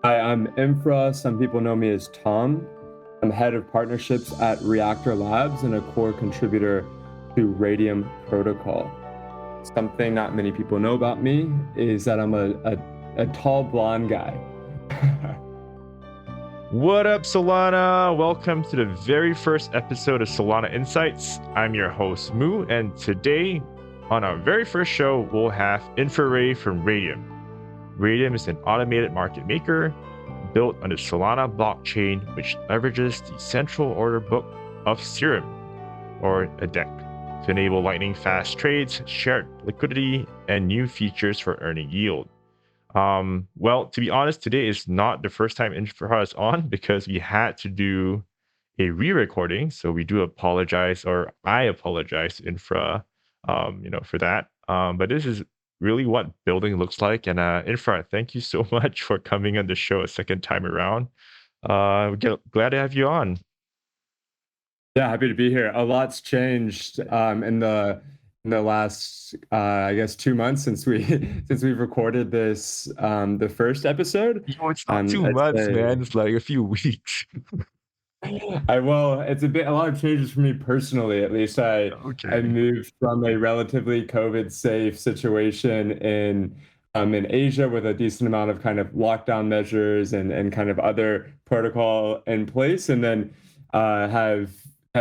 Hi, I'm Infra. Some people know me as Tom. I'm head of partnerships at Reactor Labs and a core contributor to Raydium protocol. Something not many people know about me is that I'm a tall blonde guy. What up, Solana? Welcome to the very first episode of Solana Insights. I'm your host, Moo, and today, on our very first show, we'll have Infraray from Raydium. Raydium is an automated market maker built on the Solana blockchain, which leverages the central order book of Serum, or a deck, to enable lightning fast trades, shared liquidity, and new features for earning yield. Well, to be honest, today is not the first time Infra is on because we had to do a re-recording. So we do apologize, or I apologize, Infra, for that. But this is really what building looks like. And Infra, thank you so much for coming on the show a second time around. Glad to have you on. Yeah, happy to be here. A lot's changed in the last I guess 2 months since we since we've recorded this the first episode. It's not two I'd months, say man. It's like a few weeks. it's a lot of changes for me personally. At least I Okay. moved from a relatively COVID safe situation in Asia with a decent amount of kind of lockdown measures and kind of other protocol in place, and then have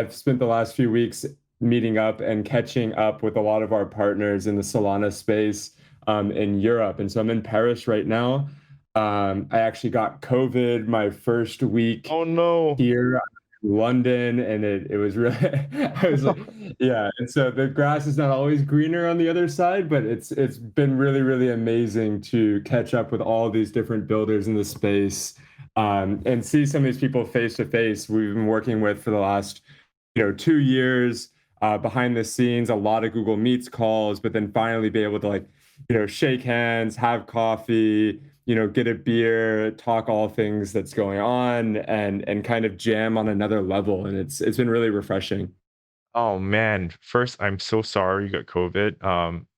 spent the last few weeks meeting up and catching up with a lot of our partners in the Solana space in Europe. And so I'm in Paris right now. I actually got COVID my first week Oh no. here in London, and it was really I was like, yeah. And so the grass is not always greener on the other side, but it's been really, really amazing to catch up with all these different builders in the space, and see some of these people face to face we've been working with for the last 2 years, behind the scenes, a lot of Google Meets calls, but then finally be able to, like, shake hands, have coffee, get a beer, talk all things that's going on, and kind of jam on another level. And it's been really refreshing. Oh man, first, I'm so sorry you got COVID.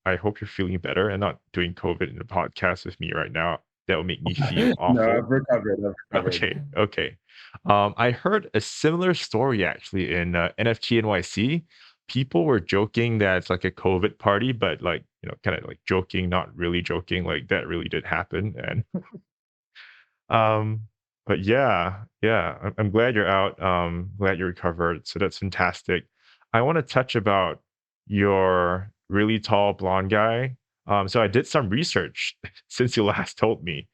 I hope you're feeling better and not doing COVID in the podcast with me right now. That will make me feel No, awful. I've recovered. I've recovered. Okay, okay. I heard a similar story actually in NFT NYC. People were joking that it's like a COVID party, but like, kind of like joking, not really joking. Like that really did happen. And um, but yeah, I'm glad you're out. Glad you recovered. So that's fantastic. I want to touch about your really tall blonde guy. So I did some research since you last told me.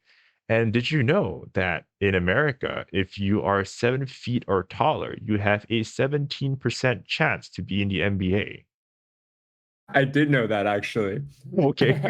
And did you know that in America, if you are 7 feet or taller, you have a 17% chance to be in the NBA? I did know that, actually. Okay.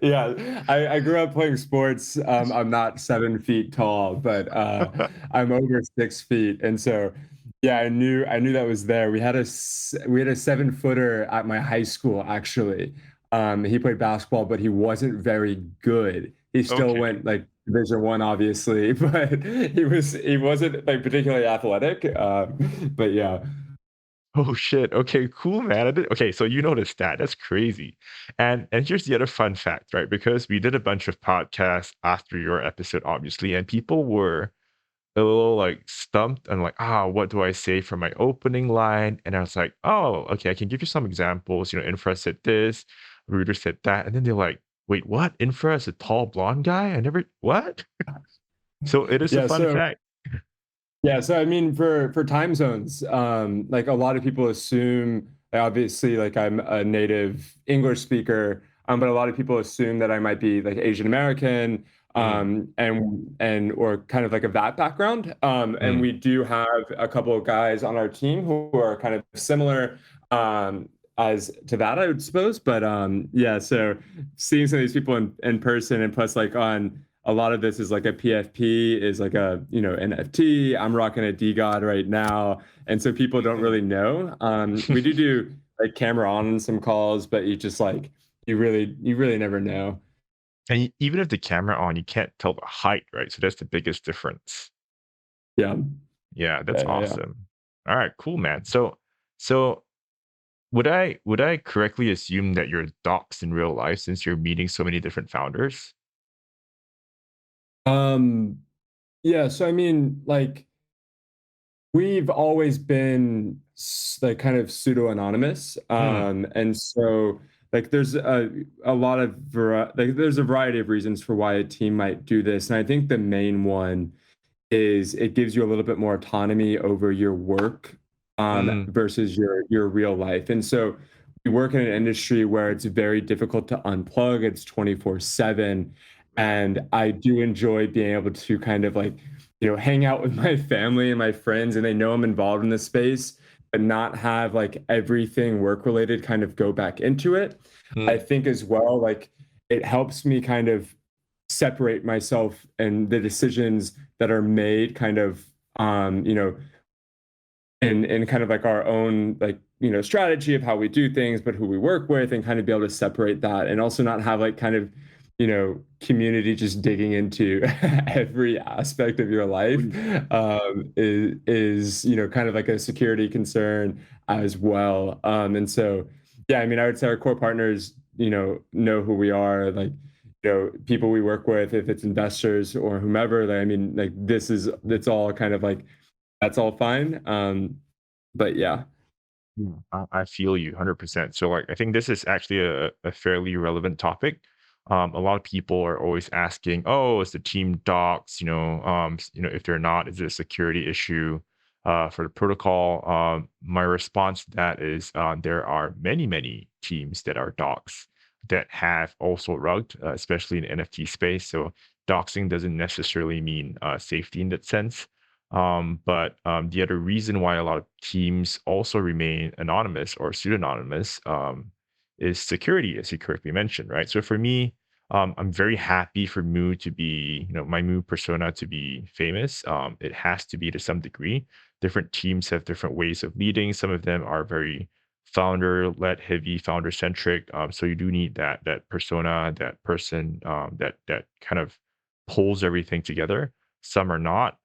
Yeah, I grew up playing sports. I'm not 7 feet tall, but I'm over 6 feet, and so yeah, I knew that was there. We had a 7 footer at my high school, actually. He played basketball, but he wasn't very good. He still Okay. went like Division 1, obviously, but he wasn't like particularly athletic. But yeah. Oh shit. Okay, cool, man. Okay, so you know the stat. That's crazy. And here's the other fun fact, right? Because we did a bunch of podcasts after your episode, obviously, and people were a little like stumped and like, what do I say for my opening line? And I was like, oh, okay, I can give you some examples. Infra said this, Rooter said that, and then they're like, wait, what? Infra is a tall blonde guy? I never what? So it is a Yeah, fun so fact. Yeah, so I mean, for time zones, like a lot of people assume, obviously, like I'm a native English speaker, but a lot of people assume that I might be like Asian American, Mm, and or kind of like of that background. And mm. we do have a couple of guys on our team who are kind of similar, as to that, I would suppose. But yeah, so seeing some of these people in person, and plus like on a lot of this is like a PFP, is like a NFT. I'm rocking a DGOD right now, and so people don't really know. We do like camera on some calls, but you just like you really never know. And even if the camera on, you can't tell the height, right? So that's the biggest difference. Yeah, Yeah, that's yeah. awesome. All right, cool, man. So would I correctly assume that you're doxed in real life since you're meeting so many different founders? Um, yeah, so I mean, like we've always been like kind of pseudo anonymous, Mm, and so like there's a lot of like there's a variety of reasons for why a team might do this, and I think the main one is it gives you a little bit more autonomy over your work mm, versus your real life. And so we work in an industry where it's very difficult to unplug. It's 24/7. And I do enjoy being able to kind of like, hang out with my family and my friends, and they know I'm involved in this space, but not have like everything work related kind of go back into it. I mm, think as well, like it helps me kind of separate myself and the decisions that are made kind of in kind of like our own like strategy of how we do things, but who we work with, and kind of be able to separate that, and also not have like kind of community just digging into every aspect of your life is kind of like a security concern as well. And so yeah, I mean, I would say our core partners know who we are, like people we work with, if it's investors or whomever. Like, I mean, like it's all kind of like that's all fine. But yeah. mm. I feel you 100%. So, like, I think this is actually a fairly relevant topic. A lot of people are always asking, "Oh, is the team docs? If they're not, is it a security issue for the protocol?" My response to that is, there are many, many teams that are docs that have also rugged, especially in the NFT space. So, doxing doesn't necessarily mean safety in that sense. But the other reason why a lot of teams also remain anonymous or pseudonymous is security, as you correctly mentioned, right? So for me, I'm very happy for Moo to be, my Moo persona to be famous. It has to be to some degree. Different teams have different ways of leading. Some of them are very founder-led, heavy, founder-centric. So you do need that persona, that person, that kind of pulls everything together. Some are not,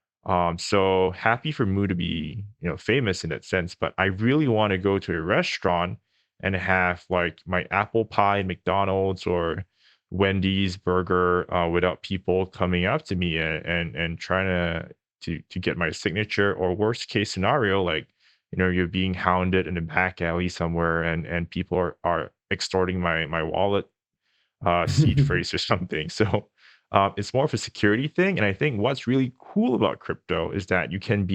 so happy for Moo to be, famous in that sense. But I really want to go to a restaurant and have like my apple pie at McDonald's or Wendy's burger without people coming up to me and trying to get my signature. Or worst case scenario, like you're being hounded in a back alley somewhere and people are extorting my wallet seed phrase or something. So it's more of a security thing. And I think what's really cool about crypto is that you can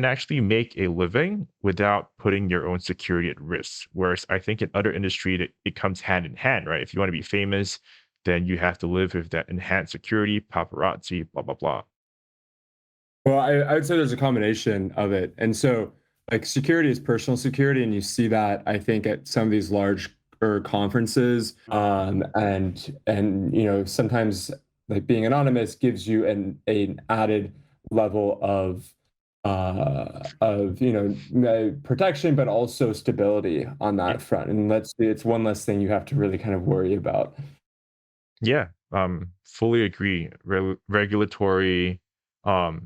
actually make a living without putting your own security at risk. Whereas I think in other industry it comes hand in hand, right? If you want to be famous, then you have to live with that enhanced security, paparazzi, blah blah blah. Well, I would say there's a combination of it. And so, like, security is personal security, and you see that I think at some of these large conferences. And sometimes like being anonymous gives you an added level of protection, but also stability on Yeah. that front. And it's one less thing you have to really kind of worry about. Yeah, fully agree. Regulatory,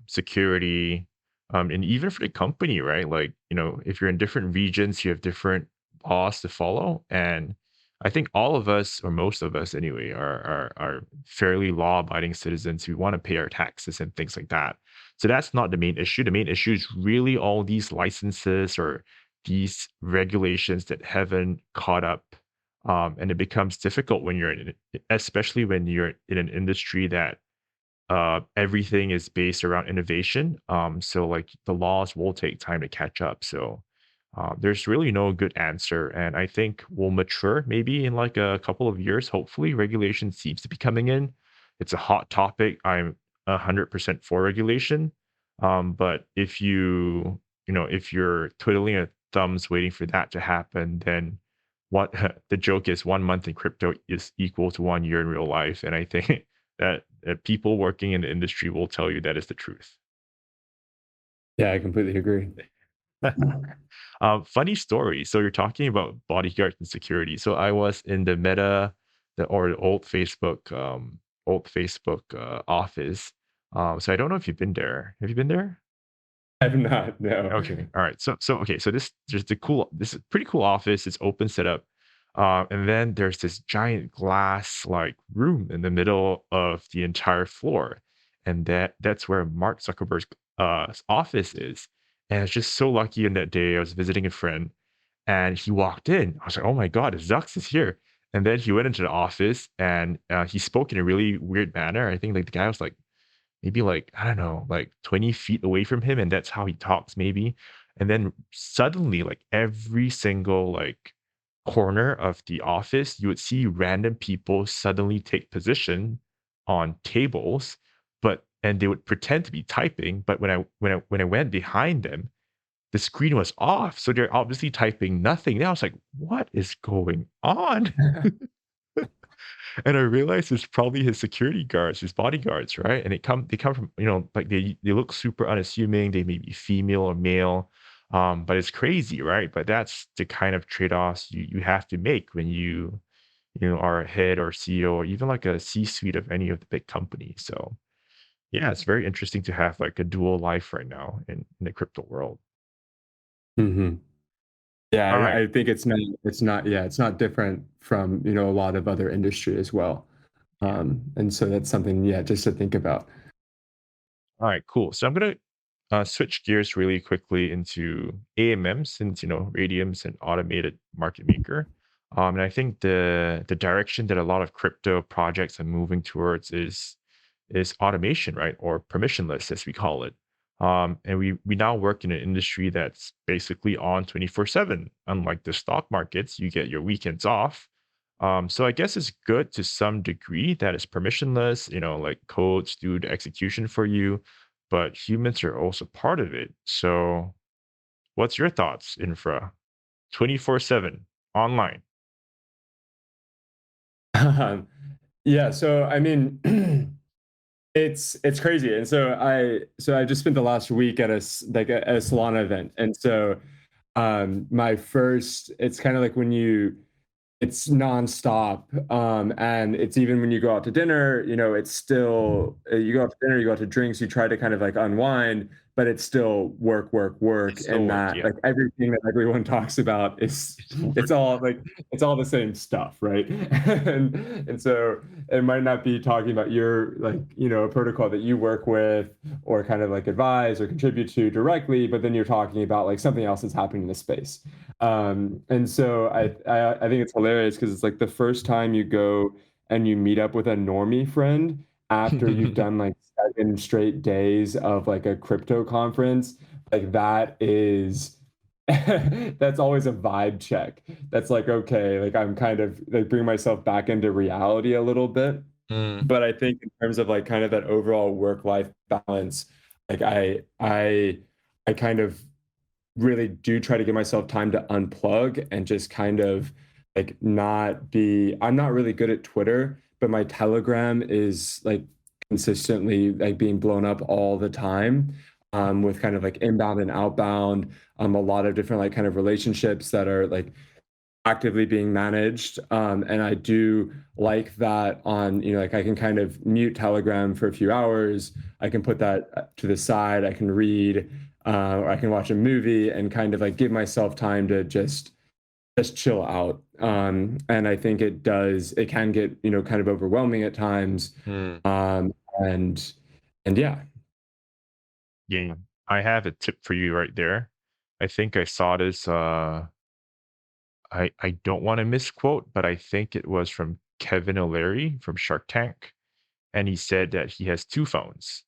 security, and even for the company, right? Like, if you're in different regions, you have different laws to follow. And I think all of us, or most of us anyway, are fairly law-abiding citizens who want to pay our taxes and things like that. So that's not the main issue. The main issue is really all these licenses or these regulations that haven't caught up, and it becomes difficult when you're in it, especially when you're in an industry that everything is based around innovation. So like the laws will take time to catch up. So there's really no good answer, and I think we'll mature maybe in like a couple of years. Hopefully, regulation seems to be coming in. It's a hot topic. I'm 100% for regulation. But if you're twiddling your thumbs waiting for that to happen, then what the joke is 1 month in crypto is equal to 1 year in real life, and I think that people working in the industry will tell you that is the truth. Yeah, I completely agree. Funny story. So you're talking about bodyguards and security. So I was in the Meta, the old Facebook office. So I don't know if you've been there. Have you been there? I've not, no. Okay. All right. So okay. So this is a pretty cool office. It's open setup. And then there's this giant glass like room in the middle of the entire floor, and that's where Mark Zuckerberg's office is. And I was just so lucky in that day. I was visiting a friend, and he walked in. I was like, "Oh my god, Zux is here!" And then he went into the office, and he spoke in a really weird manner. I think like the guy was like maybe like, I don't know, like 20 feet away from him, and that's how he talks maybe. And then suddenly, like every single like corner of the office, you would see random people suddenly take position on tables, but and they would pretend to be typing, but when I went behind them, the screen was off. So they're obviously typing nothing. And I was like, what is going on? And I realized it's probably his security guards, his bodyguards, right? And they come from, like they look super unassuming. They may be female or male, but it's crazy, right? But that's the kind of trade-offs you have to make when you are a head or CEO or even like a C-suite of any of the big companies. So yeah, it's very interesting to have like a dual life right now in the crypto world. Hmm. Yeah, All right. I think it's not different from, a lot of other industry as well. Yeah. And so that's something, yeah, just to think about. All right, cool. So I'm gonna switch gears really quickly into AMM since Radium's an automated market maker, and I think the direction that a lot of crypto projects are moving towards is automation, right, or permissionless as we call it. And we now work in an industry that's basically on 24/7. Unlike the stock markets, you get your weekends off. So I guess it's good to some degree that it's permissionless, like codes do the execution for you, but humans are also part of it. So what's your thoughts, Infra? 24/7 online. Yeah, so I mean, it's crazy. And so I just spent the last week at a Solana event. And so my first it's kind of like when you it's nonstop. And it's even when you go out to dinner, it's still you go out to dinner, you go out to drinks, you try to kind of like unwind, but it's still work, work, work. It's still And work, that yeah. like everything that everyone talks about is It's work. it's all the same stuff, right? And so it might not be talking about your like, a protocol that you work with or kind of like advise or contribute to directly, but then you're talking about like something else that's happening in the space. And so I think it's hilarious because it's like the first time you go and you meet up with a normie friend after you've done like 7 straight days of like a crypto conference, like that is that's always a vibe check. That's like, okay, like I'm kind of like bring myself back into reality a little bit. Mm, But I think in terms of like kind of that overall work-life balance, like I kind of really do try to give myself time to unplug and just kind of like not be I'm not really good at Twitter, but my Telegram is like consistently like being blown up all the time, with kind of like inbound and outbound, a lot of different like kind of relationships that are like actively being managed. And I do like that on, like I can kind of mute Telegram for a few hours. I can put that to the side. I can read, or I can watch a movie and kind of like give myself time to just chill out. And I think it can get, kind of overwhelming at times. mm. Um, and and yeah. Yeah, I have a tip for you right there. I think I saw this. I don't want to misquote, but I think it was from Kevin O'Leary from Shark Tank, and he said that he has two phones.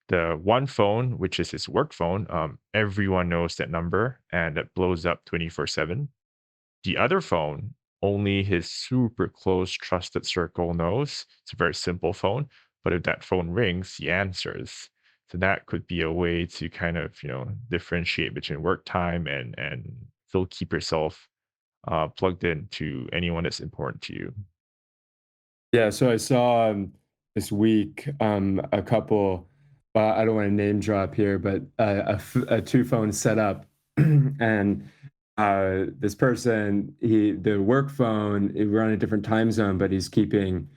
The one phone, which is his work phone, everyone knows that number, and that blows up 24/7. The other phone, only his super close trusted circle knows. It's a very simple phone, but if that phone rings, he answers. So that could be a way to kind of, differentiate between work time and still keep yourself plugged in to anyone that's important to you. Yeah, so I saw this week a couple. I don't want to name drop here, but a two phone setup, and this person, the work phone, we're on a different time zone, but he's keeping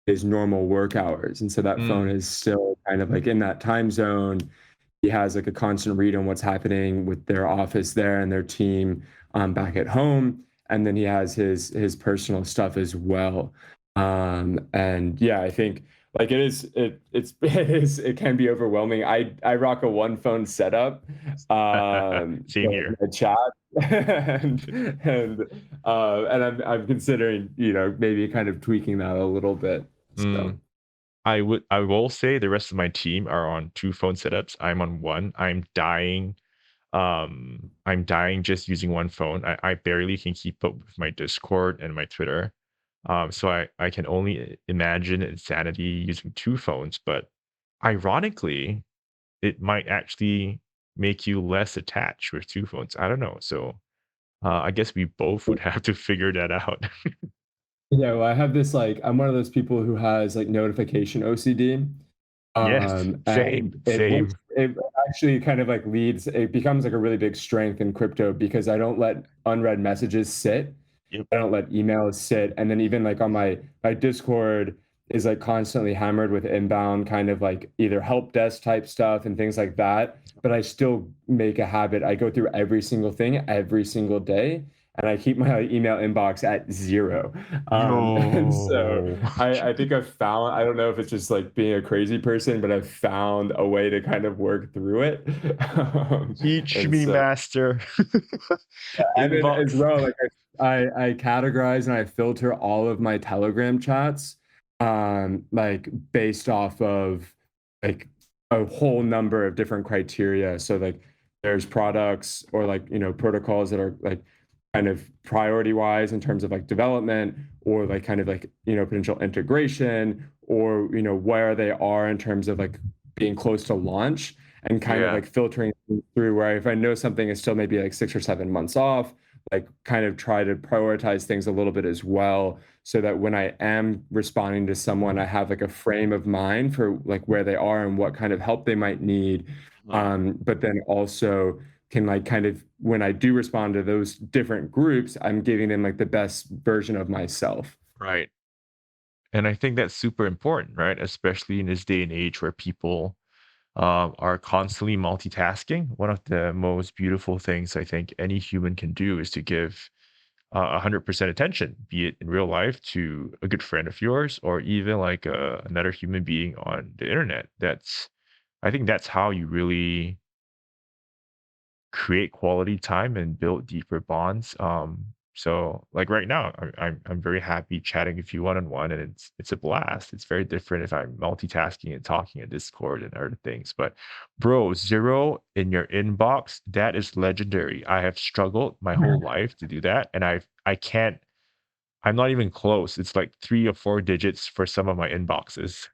his normal work hours, and so that phone Mm, is still kind of like in that time zone. He has like a constant read on what's happening with their office there and their team, back at home. and then he has his personal stuff as well. And yeah, I think like it can be overwhelming. I rock a one phone setup Same for here. my chat, and and I'm considering, maybe kind of tweaking that a little bit. So Mm. I will say the rest of my team are on 2 phone setups. I'm on 1. I'm dying just using 1 phone. I barely can keep up with my Discord and my Twitter. So I can only imagine insanity using 2 phones, but ironically, it might actually make you less attached with 2 phones. I don't know. So, I guess we both would have to figure that out. yeah, well, I have this like I'm one of those people who has like notification OCD. Yes, same, And same. it actually kind of like it becomes like a really big strength in crypto because I don't let unread messages sit. Yep. I don't let emails sit. And then even like on my Discord is like constantly hammered with inbound kind of like either help desk type stuff and things like that. But I still make a habit. I go through every single thing every single day, and I keep my email inbox at 0. And so Yo. I think I've found, I don't know if it's just like being a crazy person, but I've found a way to kind of work through it. Teach And me, so, master. and then as Inbox. well, like I categorize and I filter all of my Telegram chats, like based off of like a whole number of different criteria. So like there's products or like, protocols that are like kind of priority wise in terms of like development, or like kind of like, potential integration, or, where they are in terms of like being close to launch, and kind of Yeah. like filtering through where if I know something is still maybe like 6 or 7 months off, like kind of try to prioritize things a little bit as well, so that when I am responding to someone, I have like a frame of mind for like where they are and what kind of help they might need. Mhm. But then also can like kind of when I do respond to those different groups, I'm giving them like the best version of myself. Right. And I think that's super important, right? Especially in this day and age where people are constantly multitasking. One of the most beautiful things I think any human can do is to give 100% attention, be it in real life to a good friend of yours or even like another human being on the internet. I think that's how you really create quality time and build deeper bonds. So like right now, I'm very happy chatting with you one on one, and it's a blast. It's very different if I'm multitasking and talking in Discord and other things. But bro, 0 in your inbox, that is legendary. I have struggled my whole life to do that, and I can't. I'm not even close. It's like 3 or 4 digits for some of my inboxes.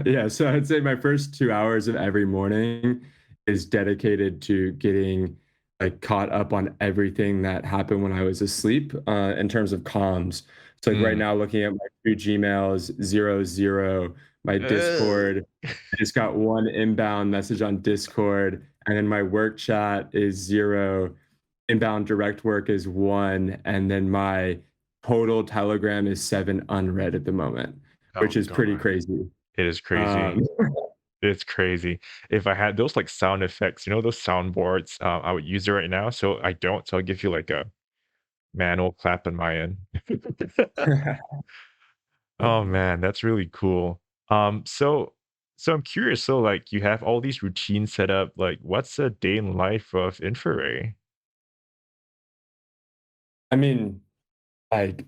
Yeah, so I'd say my first 2 hours of every morning is dedicated to getting like caught up on everything that happened when I was asleep, in terms of comms. So like right Mm. now, looking at my 2 Gmails, 0, 0, my Ugh. Discord. I just got one inbound message on Discord, and then my work chat is 0, inbound direct work is 1, and then my total Telegram is 7 unread at the moment, Oh which is pretty god. crazy. It is Um, crazy. It's crazy. If I had those, like, sound effects, those soundboards, I would use it right now, so I don't, so I'll give you, like, a manual clap on my end. Oh, man, that's really cool. So I'm curious, so, like, you have all these routines set up, like, what's a day in life of Infraray? I mean, like,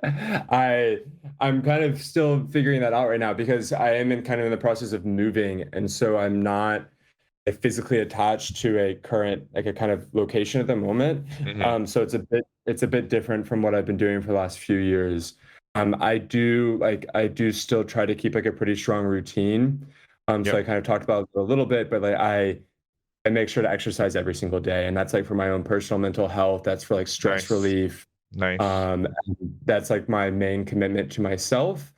I I'm kind of still figuring that out right now because I am in kind of in the process of moving, and so I'm not like physically attached to a current like a kind of location at the moment. Mhm. So it's a bit different from what I've been doing for the last few years. I do still try to keep like a pretty strong routine. So Yep. I kind of talked about it a little bit, but like I make sure to exercise every single day, and that's like for my own personal mental health. That's for like stress Nice. relief. Nice. And that's like my main commitment to myself.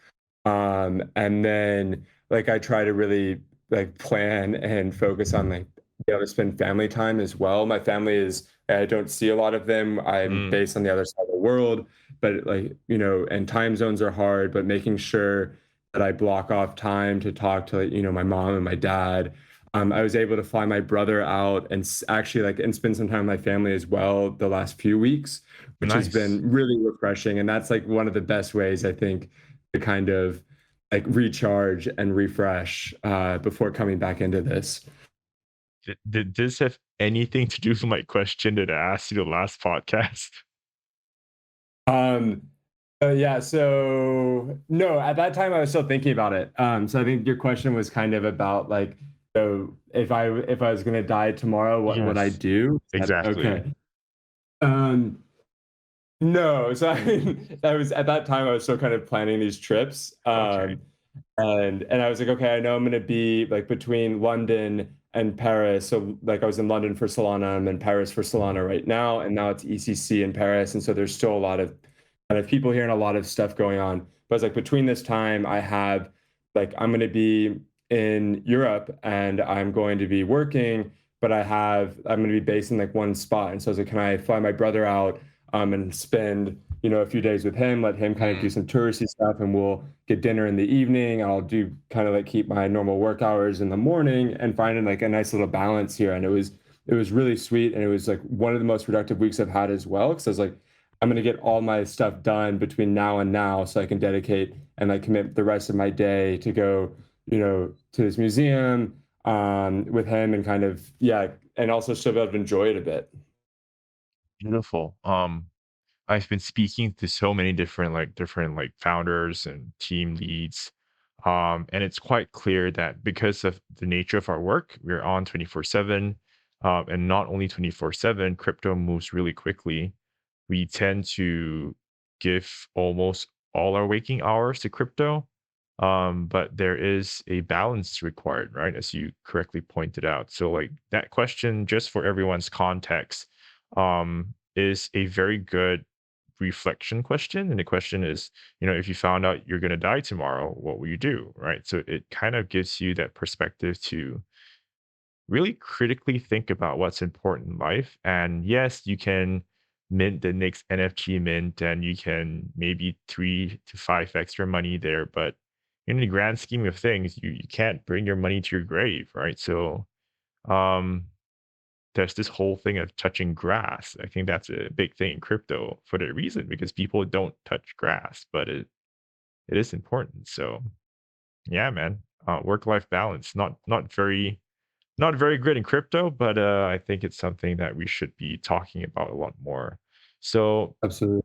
And then like I try to really like plan and focus on like be able to spend family time as well. My family is I don't see a lot of them. I'm Mm, based on the other side of the world, but like, and time zones are hard, but making sure that I block off time to talk to, my mom and my dad. I was able to fly my brother out and actually like and spend some time with my family as well the last few weeks, which has Nice. been really refreshing. And that's like one of the best ways I think to kind of like recharge and refresh before coming back into this. Did this have anything to do with my question that I asked you the last podcast? Um, yeah, so no, at that time I was still thinking about it. So I think your question was kind of about like, so if I was gonna die tomorrow, what would I Yes, do? exactly. Okay. Um, no, so I mean, that was at that time I was still kind of planning these trips. Okay. And I was like, okay, I know I'm gonna be like between London and Paris. So like I was in London for Solana, I'm in Paris for Solana right now, and now it's ECC in Paris, and so there's still a lot of kind of people here and a lot of stuff going on. But it's like between this time, I have like I'm gonna be in Europe and I'm going to be working, but I'm gonna be based in like one spot. And so I was like, can I fly my brother out and spend a few days with him, let him kind of do Mm, some touristy stuff, and we'll get dinner in the evening. I'll do kind of like keep my normal work hours in the morning and finding like a nice little balance here. And it was really sweet, and it was like one of the most productive weeks I've had as well. Because I was like, I'm gonna get all my stuff done between now and now, so I can dedicate and like commit the rest of my day to go, to this museum with him and kind of yeah, and also still be able to enjoy it a bit. beautiful. I've been speaking to so many different founders and team leads. And it's quite clear that because of the nature of our work, we're on 24/7. And not only 24/7, crypto moves really quickly. We tend to give almost all our waking hours to crypto. But there is a balance required, right? As you correctly pointed out. So like that question, just for everyone's context, is a very good reflection question. And the question is, if you found out you're going to die tomorrow, what will you do? Right. So it kind of gives you that perspective to really critically think about what's important in life. And yes, you can mint the next NFT mint and you can maybe 3 to 5 extra money there. But in the grand scheme of things, you can't bring your money to your grave. Right. So, um, there's this whole thing of touching grass. I think that's a big thing in crypto for that reason because people don't touch grass, but it is important. So yeah, man, work life balance not very good in crypto, but I think it's something that we should be talking about a lot more. So Absolutely.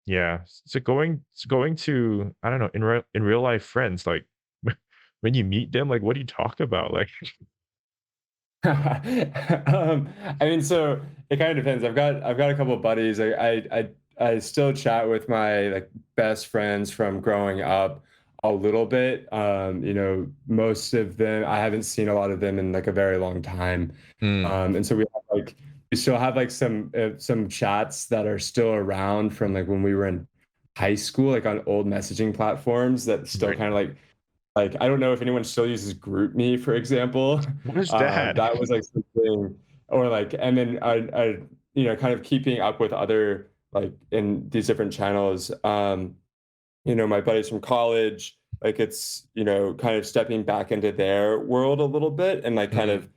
yeah, so going to I don't know in real life friends like when you meet them, like what do you talk about? Like I mean, so it kind of depends. I've got a couple of buddies. I still chat with my like best friends from growing up a little bit. Most of them I haven't seen a lot of them in like a very long time. mm, And so we still have like some chats that are still around from like when we were in high school, like on old messaging platforms that still right. kind of like I don't know if anyone still uses GroupMe, for example. What is that? That was like something, or like, and then kind of keeping up with other like in these different channels. My buddies from college, like it's kind of stepping back into their world a little bit, and like kind Mm, of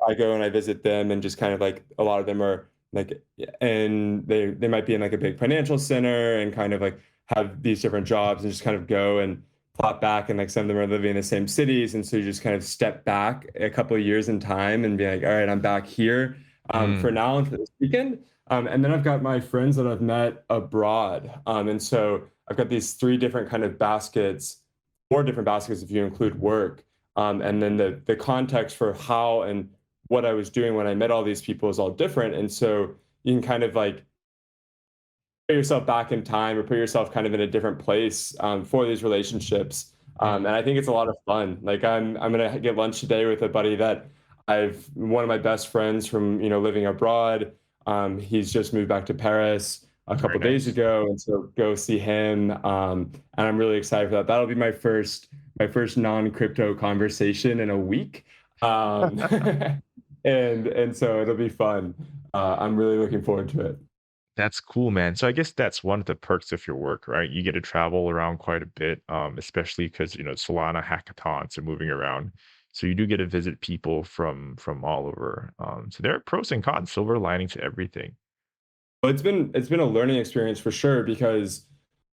I go and I visit them, and just kind of like a lot of them are like, and they might be in like a big financial center and kind of like have these different jobs and just kind of go and plot back, and like some of them are living in the same cities, and so you just kind of step back a couple of years in time and be like, all right, I'm back here for mm, now and for this weekend. And then I've got my friends that I've met abroad, and so I've got these three different kind of baskets, four different baskets if you include work. And then the context for how and what I was doing when I met all these people is all different. And so you can kind of like put yourself back in time or put yourself kind of in a different place for these relationships. And mm. I think it's a lot of fun. Like I'm gonna get lunch today with a buddy that I've one of my best friends from living abroad. He's just moved back to Paris a Very couple days nice. ago, and so go see him. And I'm really excited for that. That'll be my first non-crypto conversation in a week. Um, and so it'll be fun. I'm really looking forward to it. That's cool, man. So I guess that's one of the perks of your work, right? You get to travel around quite a bit, especially because Solana hackathons are moving around. So you do get to visit people from all over. So there are pros and cons, silver lining to everything. Well, it's been a learning experience for sure because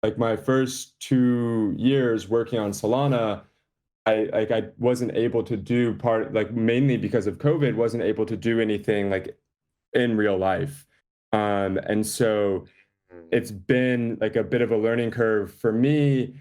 like my first 2 years working on Solana, I wasn't able to do part like mainly because of COVID, wasn't able to do anything like in real life. And so Mm. it's been like a bit of a learning curve for me.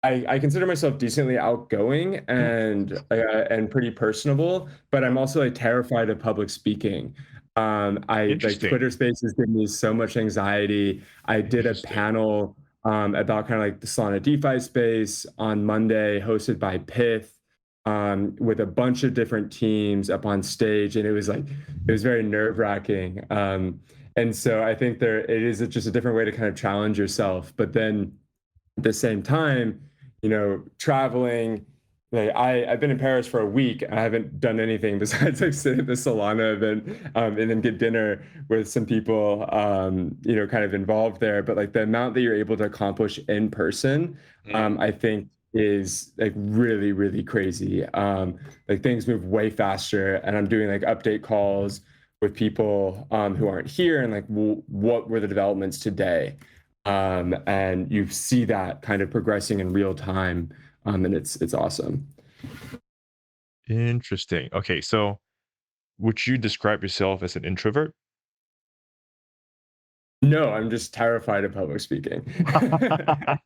I consider myself decently outgoing Mm, and pretty personable, but I'm also like terrified of public speaking. I like interesting. Twitter Spaces give me so much anxiety. I did a Interesting. panel about kind of like the Solana DeFi space on Monday, hosted by Pith, with a bunch of different teams up on stage, and it was very nerve wracking. And so I think there it is just a different way to kind of challenge yourself, but then at the same time, traveling. Like I've been in Paris for a week. I haven't done anything besides like sit at the Solana event, and then get dinner with some people, kind of involved there. But like the amount that you're able to accomplish in person, Mm. I think is like really, really crazy. Like things move way faster, and I'm doing like update calls with people who aren't here, and like what were the developments today, and you see that kind of progressing in real time, and it's awesome. Interesting. Okay, so would you describe yourself as an introvert? No, I'm just terrified of public speaking. uh,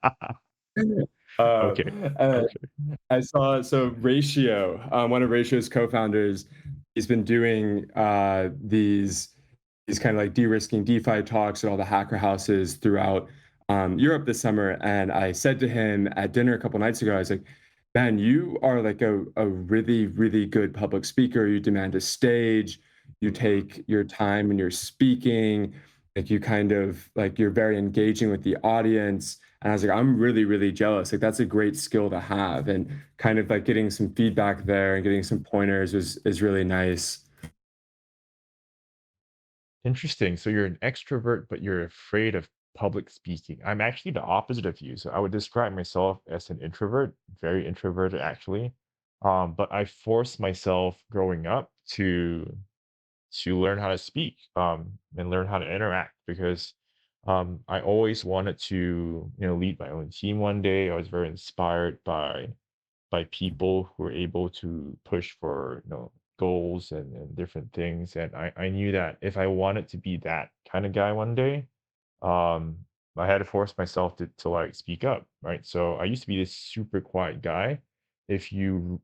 Okay. uh, Okay. I saw so Ratio, one of Ratio's co-founders, he's been doing these kind of like de-risking DeFi talks at all the hacker houses throughout Europe this summer. And I said to him at dinner a couple nights ago, I was like, "Man, you are like a really, really good public speaker. You demand a stage, you Mhm. take your time when you're speaking, like you kind of like you're very engaging with the audience." And I was like, I'm really, really jealous. Like that's a great skill to have. And kind of like getting some feedback there and getting some pointers is really nice. Interesting. So you're an extrovert, but you're afraid of public speaking. I'm actually the opposite of you. So I would describe myself as an introvert, very introverted actually. But I forced myself growing up to learn how to speak and learn how to interact because I always wanted to lead my own team one day. I was very inspired by people who were able to push for goals and different things, and I knew that if I wanted to be that kind of guy one day, um, I had to force myself to like speak up, right? So I used to be this super quiet guy. If you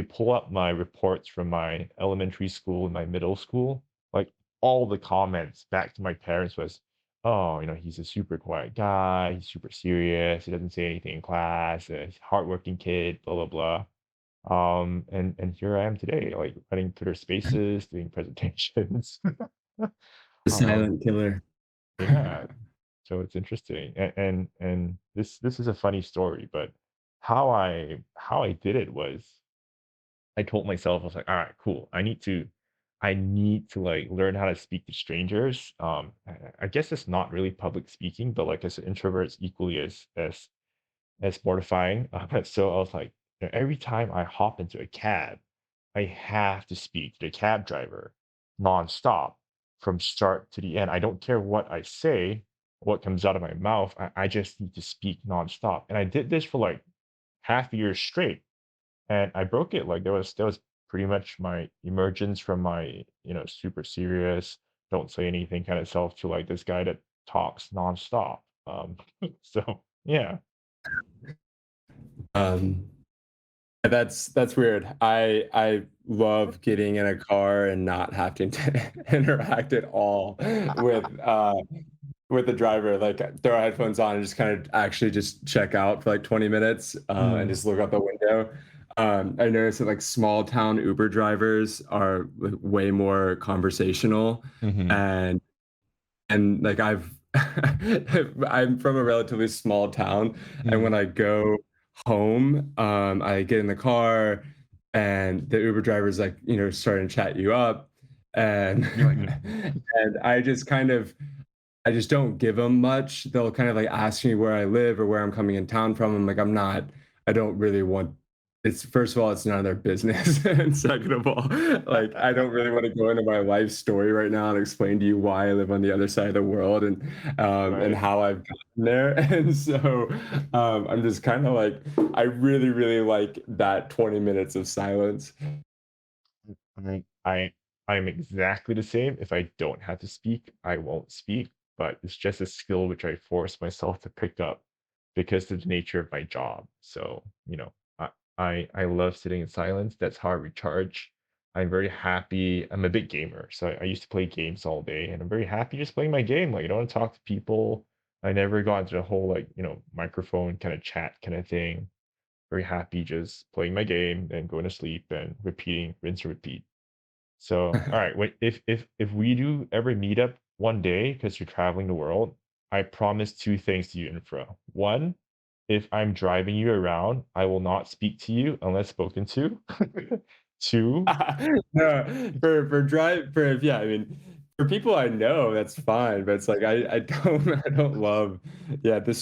pull up my reports from my elementary school and my middle school, like all the comments back to my parents was, "Oh, he's a super quiet guy. He's super serious. He doesn't say anything in class. He's a hardworking kid. Blah blah blah." And here I am today, like running Twitter Spaces, doing presentations. The um, silent killer. yeah, so it's interesting, and this is a funny story, but how I did it was I told myself, I was like, all right, cool. I need to like learn how to speak to strangers. I guess it's not really public speaking, but like as an introvert, it's equally as mortifying. So I was like, every time I hop into a cab, I have to speak to the cab driver nonstop from start to the end. I don't care what I say, what comes out of my mouth. I just need to speak nonstop. And I did this for like half a year straight. And I broke it. Like that was pretty much my emergence from my, super serious, don't say anything kind of self to like this guy that talks nonstop. So yeah. um, that's weird. I love getting in a car and not having to interact at all with the driver. Like throw headphones on and just kind of actually just check out for like 20 minutes, and Mm, just look out the window. I noticed that like small town Uber drivers are like, way more conversational, mhm, and like I'm from a relatively small town, and when mm. I go home, I get in the car, and the Uber driver's like, starting to chat you up, and You're like, and I just don't give them much. They'll kind of like ask me where I live or where I'm coming in town from. I'm like, I don't really want it's first of all, it's none of their business, and second of all, like I don't really want to go into my life story right now and explain to you why I live on the other side of the world and Right. how I've gotten there. And so I'm just kind of like I really, really like that 20 minutes of silence. I I I'm exactly the same. If I don't have to speak, I won't speak, but it's just a skill which I force myself to pick up because of the nature of my job. So, I love sitting in silence. That's how I recharge. I'm very happy. I'm a big gamer, so I used to play games all day, and I'm very happy just playing my game. Like I don't want to talk to people. I never got into the whole like, microphone kind of chat kind of thing. Very happy just playing my game and going to sleep and repeating, rinse and repeat. So, all right, wait, if we do ever meet up one day because you're traveling the world, I promise two things to you, Infra. One, if I'm driving you around, I will not speak to you unless spoken to. Two, No, for drive for yeah, I mean, for people I know, that's fine, but it's like I don't I don't love, yeah, the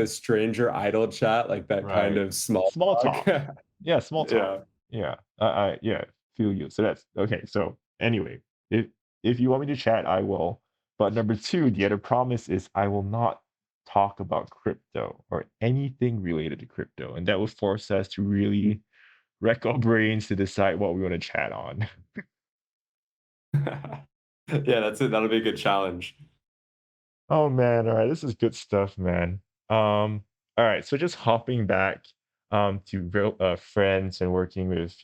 stranger idle chat, like that kind right? of small Small talk. talk. Yeah, small talk. Yeah. Yeah, yeah, feel you. So that's okay. So anyway, if you want me to chat, I will. But number two, the other promise is I will not talk about crypto or anything related to crypto, and that will force us to really wreck our brains to decide what we want to chat on. Yeah, that's it. That'll be a good challenge. Oh man, all right, this is good stuff, man. All right, so just hopping back to real friends and working with,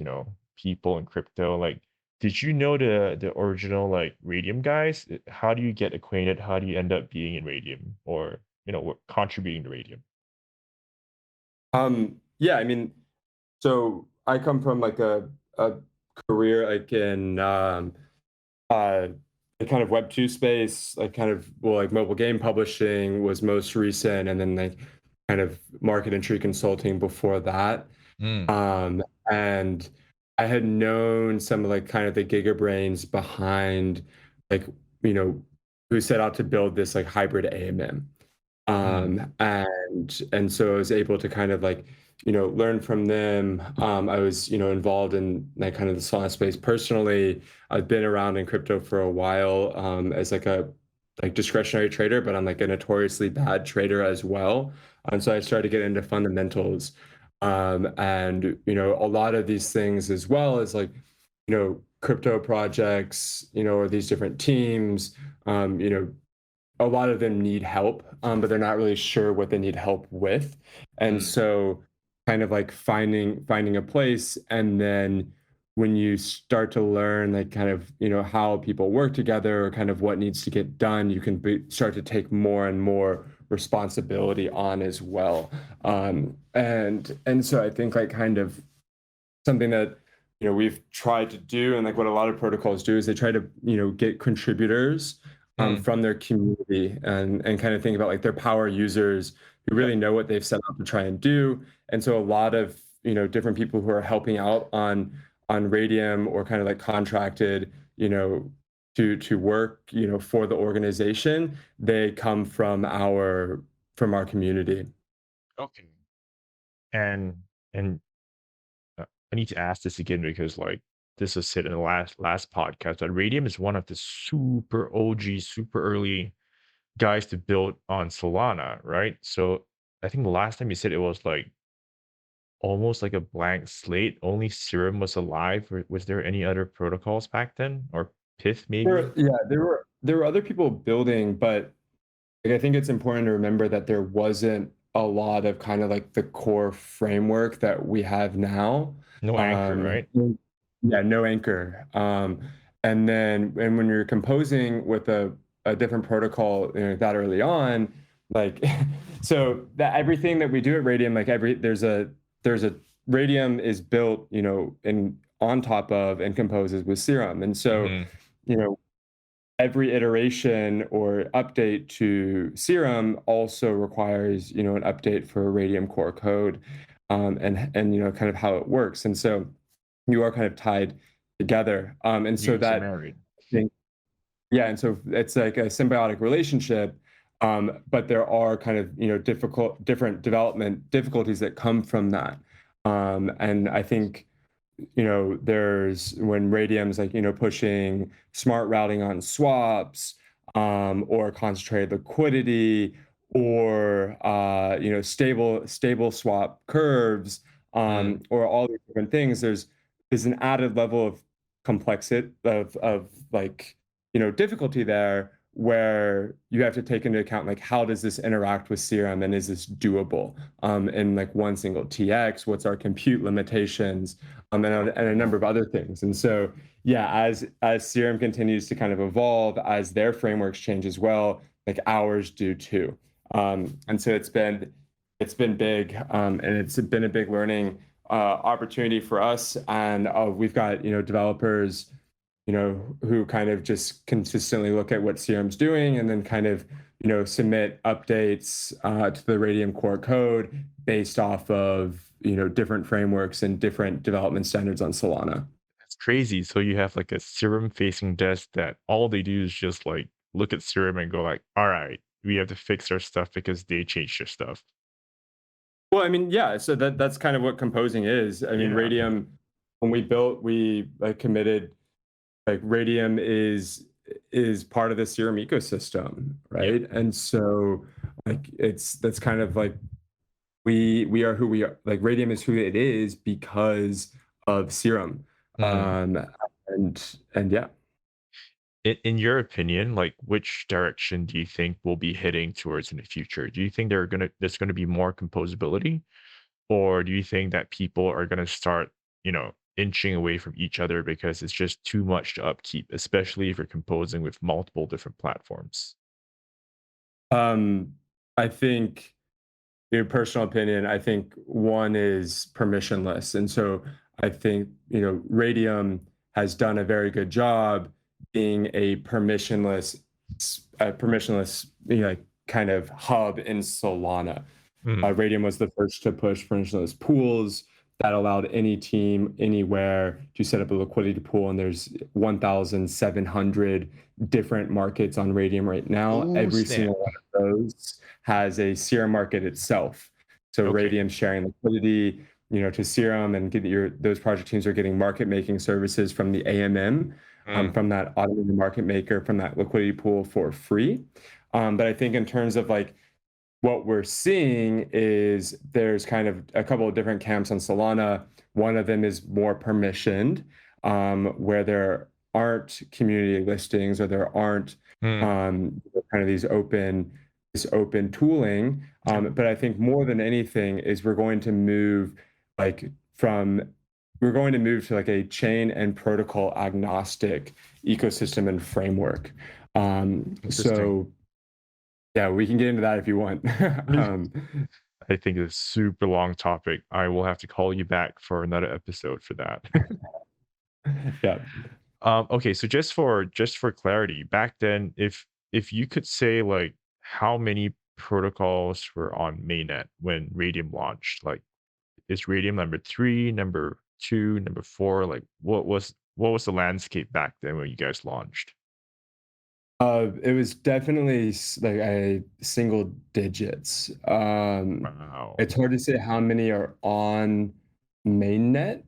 people in crypto, like did you know the original like Radium guys? How do you get acquainted? How do you end up being in Radium or, contributing to Radium? Yeah, I mean, so I come from like a career like in uh the kind of web 2 space, like kind of well like mobile game publishing was most recent, and then like kind of market entry consulting before that. Mm, And I had known some of like kind of the giga brains behind like, you know, who set out to build this like hybrid AMM. mm, And so I was able to kind of like, learn from them. I was, involved in like kind of the Solana space personally. I've been around in crypto for a while, as like a like discretionary trader, but I'm like a notoriously bad trader as well. And so I started to get into fundamentals. And a lot of these things as well as like, crypto projects, or these different teams, a lot of them need help, but they're not really sure what they need help with. And mm. so kind of like finding a place, and then when you start to learn like kind of, how people work together or kind of what needs to get done, you can start to take more and more responsibility on as well. And so I think like kind of something that we've tried to do, and like what a lot of protocols do is they try to get contributors Mm, from their community, and kind of think about like their power users who yep. really know what they've set out to try and do. And so a lot of different people who are helping out on Radium or kind of like contracted to work for the organization, they come from our community. Okay. And I need to ask this again because like this was said in the last podcast that Radium is one of the super OG, super early guys to build on Solana, right? So I think the last time you said it was like almost like a blank slate. Only Serum was alive. Was there any other protocols back then, or Pith maybe? Yeah, there were other people building, but like, I think it's important to remember that there wasn't a lot of kind of like the core framework that we have now. No anchor, Um, right? yeah, no anchor. And when you're composing with a different protocol, that early on, like so that everything that we do at Radium, like there's a Radium is built, in on top of and composes with Serum. And so, Hmm. you know, every iteration or update to Serum also requires, an update for Radium core code, and kind of how it works. And so you are kind of tied together. And You so guys are that married. thing, yeah, and so it's like a symbiotic relationship. But there are kind of, different development difficulties that come from that. And I think there's when Radium's like, pushing smart routing on swaps, or concentrated liquidity, or stable swap curves, Mm, or all these different things. There's an added level of complexity of like, difficulty there where you have to take into account like how does this interact with Serum and is this doable in like one single TX? What's our compute limitations? And a number of other things. And so, yeah, as Serum continues to kind of evolve, as their frameworks change as well, like ours do too. And so it's been big, and it's been a big learning opportunity for us. And we've got developers who kind of just consistently look at what Serum's doing and then kind of submit updates to the Radium core code based off of different frameworks and different development standards on Solana. that's crazy. So you have like a Serum facing desk that all they do is just like look at Serum and go like, all right, we have to fix our stuff because they changed their stuff. Well, I mean, yeah, so that's kind of what composing is. I mean, Yeah. Radium, when we built, we like committed, like Radium is part of the Serum ecosystem, Yep. right? And so like that's kind of like we are who we are. Like Radium is who it is because of Serum. Mm. Um and yeah. In your opinion, like which direction do you think we'll be heading towards in the future? Do you think there's gonna be more composability, or do you think that people are gonna start, inching away from each other because it's just too much to upkeep, especially if you're composing with multiple different platforms? Um I think, your personal opinion, I think one is permissionless. And so I think, Radium has done a very good job being a permissionless, like kind of hub in Solana. Mm. Radium was the first to push permissionless pools that allowed any team anywhere to set up a liquidity pool. And there's 1,700 different markets on Radium right now. Oh, Every snap. single one of those has a Serum market itself. So Okay. Radium sharing liquidity, to Serum, and those project teams are getting market making services from the AMM, Mm. from that automated market maker, from that liquidity pool for free. But I think in terms of like what we're seeing is there's kind of a couple of different camps on Solana. One of them is more permissioned, where there aren't community listings or there aren't Mm. kind of this open tooling. Yep. But I think more than anything is like from we're going to move to like a chain and protocol agnostic ecosystem and framework. Interesting. So yeah, we can get into that if you want. Um, I think it's a super long topic. I will have to call you back for another episode for that. yeah. Okay, so just for clarity, back then, if you could say like how many protocols were on mainnet when Radium launched, like is Radium number three, number two, number four? Like what was the landscape back then when you guys launched? It was definitely like a single digits. Wow. It's hard to say how many are on mainnet,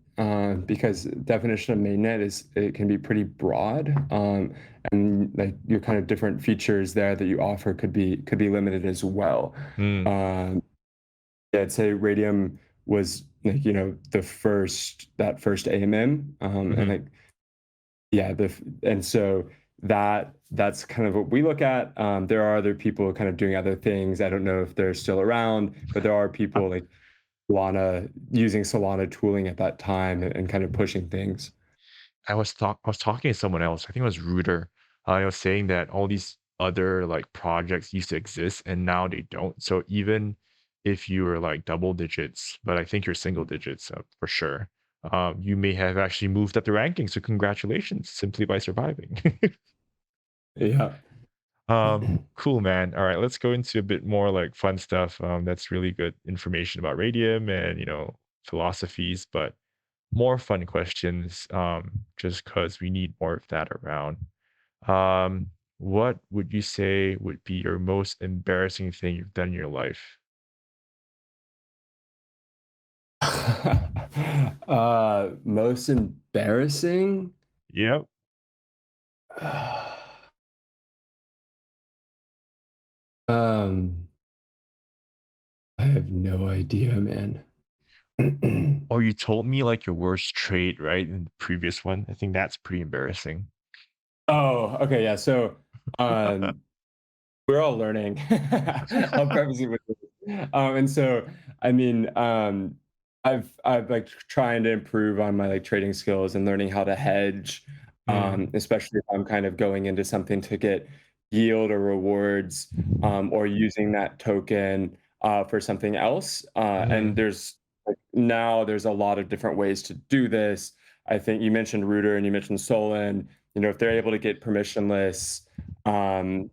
because definition of mainnet is it can be pretty broad, and like your kind of different features there that you offer could be limited as well. Mm, Um, yeah, I'd say Radium was like that first AMM, and mhm. like yeah, and so that's kind of what we look at. There are other people kind of doing other things. I don't know if they're still around, but there are people like Solana using Solana tooling at that time and kind of pushing things. I was talking to someone else. I think it was Rooter. I was saying that all these other like projects used to exist and now they don't. So even if you were like double digits, but I think you're single digits for sure, you may have actually moved up the rankings. So congratulations, simply by surviving. Yeah. Cool, man. All right, let's go into a bit more like fun stuff. That's really good information about radium and philosophies, but more fun questions. Just because we need more of that around. What would you say would be your most embarrassing thing you've done in your life? Most embarrassing? Yep. Um, I have no idea, man. Oh, you told me like your worst trade, right? In the previous one. I think that's pretty embarrassing. Oh, okay, yeah. So, um, we're all learning. I'll preface it with this. And so, I mean, I've like trying to improve on my like trading skills and learning how to hedge, Mm, especially if I'm kind of going into something to get yield or rewards, or using that token for something else. And mhm, there's like now there's a lot of different ways to do this. I think you mentioned Rooter and you mentioned Solon. You know, if they're able to get permissionless. Um,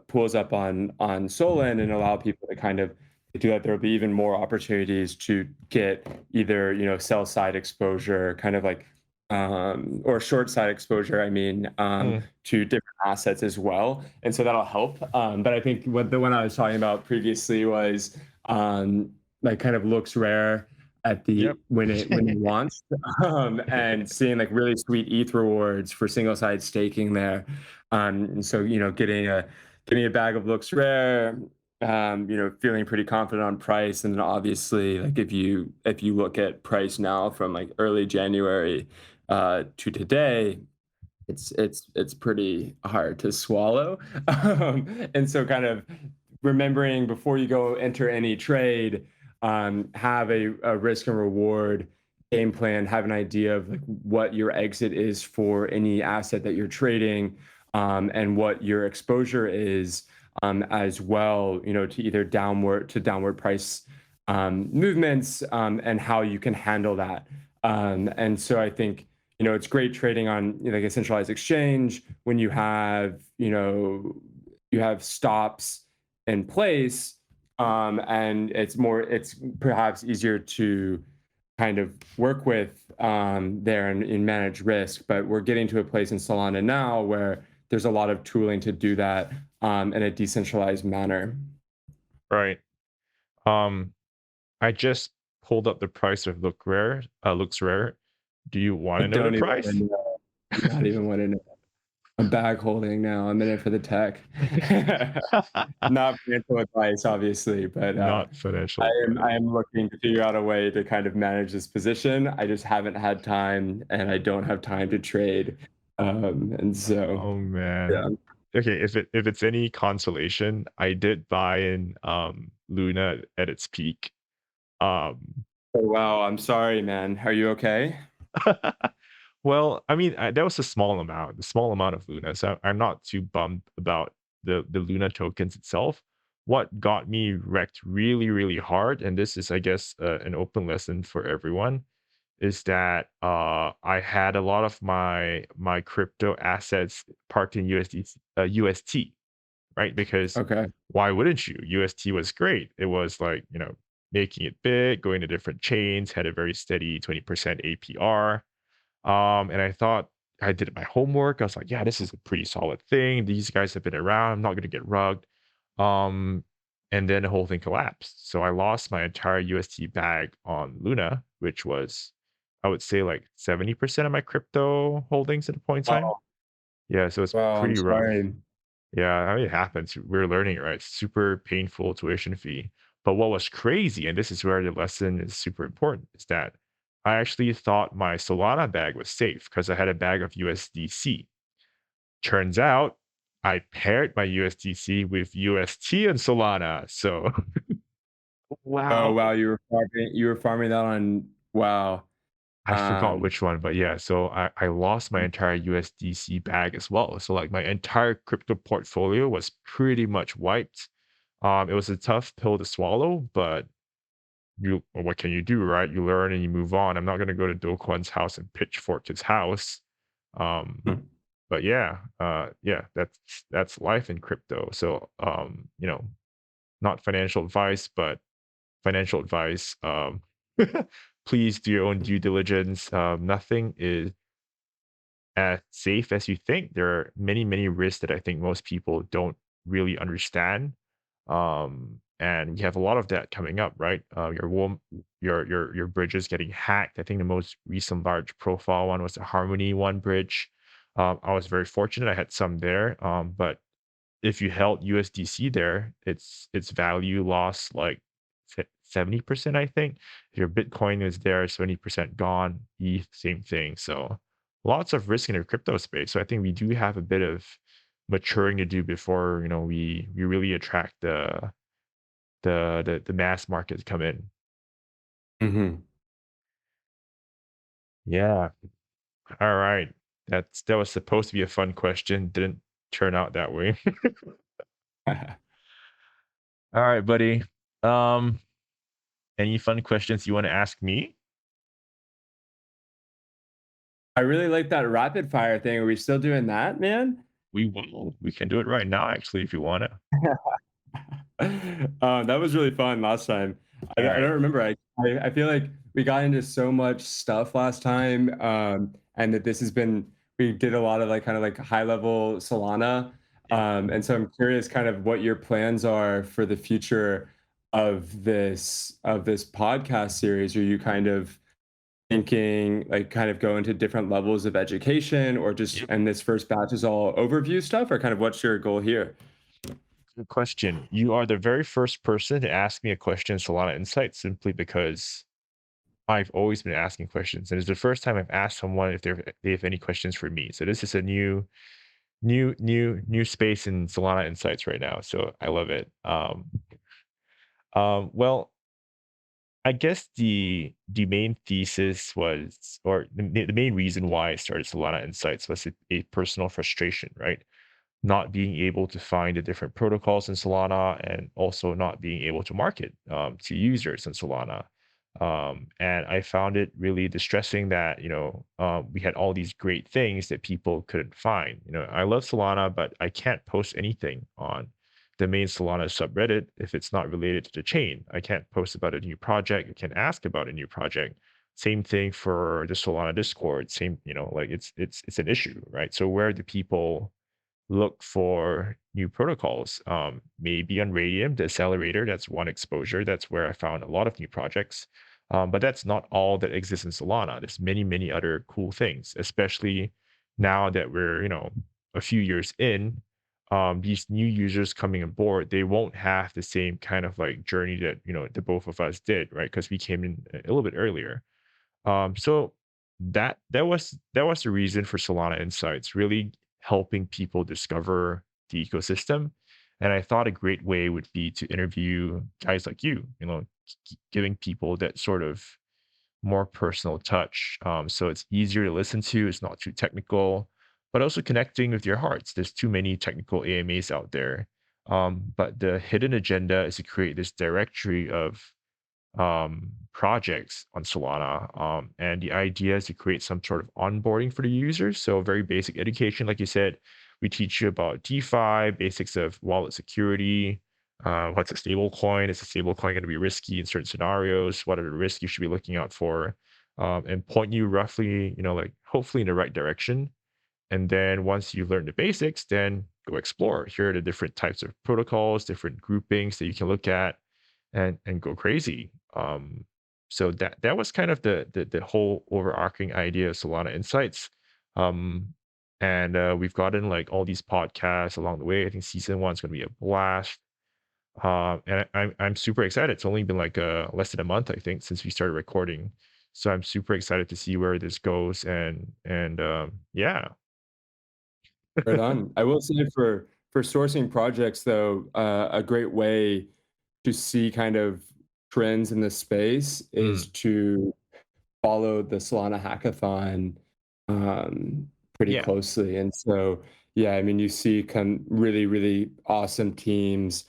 Pulls up on Solon and allow people to kind of do that, there will be even more opportunities to get either sell side exposure, kind of like or short side exposure. I mean, mm, to different assets as well, and so that'll help. But I think what the one I was talking about previously was um, like kind of looks rare at the yep. when it launched, and seeing like really sweet ETH rewards for single side staking there. And so, getting a bag of looks rare, feeling pretty confident on price. And then obviously, like if you look at price now from like early January to today, it's pretty hard to swallow. And so kind of remembering before you go enter any trade, have a risk and reward game plan, have an idea of like what your exit is for any asset that you're trading, and what your exposure is, as well, to either downward price movements, and how you can handle that. And so I think it's great trading on like a centralized exchange when you have stops in place, and it's perhaps easier to kind of work with there and manage risk. But we're getting to a place in Solana now where there's a lot of tooling to do that in a decentralized manner. Right. Um, I just pulled up the price of looks rare. Do you want I to know the don't even want price? to know. Not even want to know. I'm bag holding now. I'm in it for the tech. Not financial advice, obviously, but Not financial I am advice. looking to figure out a way to kind of manage this position. I just haven't had time, and I don't have time to trade. And so, Oh yeah. man. Okay, if it's any consolation, I did buy in Luna at its peak. Um Oh, wow. I'm sorry, man. Are you okay? well, I mean, that was a small amount of Luna, so I'm not too bummed about the Luna tokens itself. What got me wrecked really, really hard, and this is, I guess, an open lesson for everyone, is that I had a lot of my crypto assets parked in UST, right? Because Okay. why wouldn't you? UST was great. It was like, making it big, going to different chains, had a very steady 20% APR. And I thought I did my homework. I was like, yeah, this is a pretty solid thing. These guys have been around. I'm not going to get rugged. Um, and then the whole thing collapsed. So I lost my entire UST bag on Luna, which was, I would say, like 70% of my crypto holdings at a point in time. Oh, Yeah, so it's well, I'm pretty rough. sorry. Yeah, I mean, it happens. We're learning it, right? Super painful tuition fee. But what was crazy, and this is where the lesson is super important, is that I actually thought my Solana bag was safe because I had a bag of USDC. Turns out I paired my USDC with UST and Solana. So, Oh, wow. wow. You were farming that on, wow. I forgot Um, which one, but yeah, so I lost my entire USDC bag as well. So like my entire crypto portfolio was pretty much wiped. It was a tough pill to swallow, but what can you do, right? You learn and you move on. I'm not gonna go to Do Kwon's house and pitchfork his house. Um, but yeah, yeah, that's life in crypto. So not financial advice, but financial advice. Please do your own due diligence. Nothing is as safe as you think. There are many, many risks that I think most people don't really understand. Um, and we have a lot of that coming up, right? Your bridges getting hacked. I think the most recent large profile one was the Harmony one bridge. I was very fortunate; I had some there, but if you held USDC there, its value lost like 70%, I think. If your Bitcoin is there, 70% gone. ETH, same thing. So lots of risk in the crypto space. So I think we do have a bit of maturing to do before we really attract the mass market to come in. Mhm. Yeah. All right. That was supposed to be a fun question. Didn't turn out that way. All right, buddy. Um, any fun questions you want to ask me? I really like that rapid fire thing. Are we still doing that, man? We will. We can do it right now, actually, if you want to. That was really fun last time. All I right. don't remember. I feel like we got into so much stuff last time, and that this has been we did a lot of like kind of like high level Solana, Yeah. and so I'm curious kind of what your plans are for the future of this podcast series. Are you kind of thinking like kind of go into different levels of education, or just Yep. and this first batch is all overview stuff, or kind of what's your goal here? Good question. You are the very first person to ask me a question in Solana Insights simply because I've always been asking questions. And it's the first time I've asked someone if they have any questions for me. So this is a new space in Solana Insights right now. So I love it. Well, I guess the main thesis was, or the main reason why I started Solana Insights was a personal frustration, right? Not being able to find the different protocols in Solana, and also not being able to market to users in Solana. And I found it really distressing that we had all these great things that people couldn't find. I love Solana, but I can't post anything on the main Solana subreddit if it's not related to the chain. I can't post about a new project. I can't ask about a new project. Same thing for the Solana Discord. Same, like it's an issue, right? So where do people look for new protocols? Maybe on Raydium, the accelerator, that's one exposure. That's where I found a lot of new projects. But that's not all that exists in Solana. There's many, many other cool things, especially now that we're, a few years in. These new users coming aboard, they won't have the same kind of like journey that, the both of us did, right? Because we came in a little bit earlier. So that was the reason for Solana Insights, really helping people discover the ecosystem. And I thought a great way would be to interview guys like you, giving people that sort of more personal touch. So it's easier to listen to, it's not too technical, but also connecting with your hearts. There's too many technical AMAs out there. But the hidden agenda is to create this directory of projects on Solana. And the idea is to create some sort of onboarding for the users. So very basic education, like you said, we teach you about DeFi, basics of wallet security. What's a stable coin? Is a stable coin going to be risky in certain scenarios? What are the risks you should be looking out for? And point you roughly, like hopefully in the right direction. And then once you learn the basics, then go explore. Here are the different types of protocols, different groupings that you can look at, and go crazy. So that was kind of the whole overarching idea of Solana Insights. Um, and we've gotten like all these podcasts along the way. I think season one's going to be a blast. And I'm super excited. It's only been like less than a month, I think, since we started recording. So I'm super excited to see where this goes. And yeah. Right on. I will say for sourcing projects though, a great way to see kind of trends in the space is Mm, to follow the Solana hackathon pretty yeah. closely. And so, yeah, I mean, you see really, really awesome teams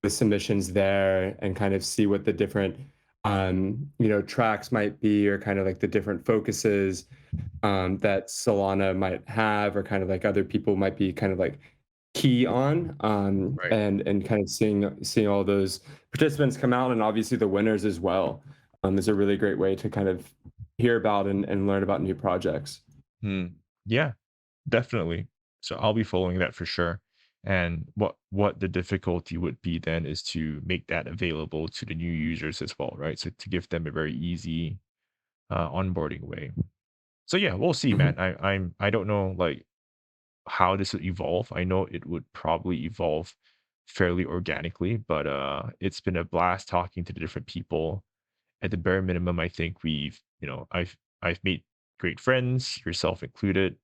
with submissions there, and kind of see what the different tracks might be, or kind of like the different focuses that Solana might have, or kind of like other people might be kind of like key on, Right. and kind of seeing all those participants come out, and obviously the winners as well, is a really great way to kind of hear about and learn about new projects. Mm, yeah. Definitely. So I'll be following that for sure. And what the difficulty would be then is to make that available to the new users as well, right? So to give them a very easy onboarding way. So yeah, we'll see, man. Mhm. I don't know like how this would evolve. I know it would probably evolve fairly organically, but it's been a blast talking to the different people. At the bare minimum, I think I've made great friends, yourself included,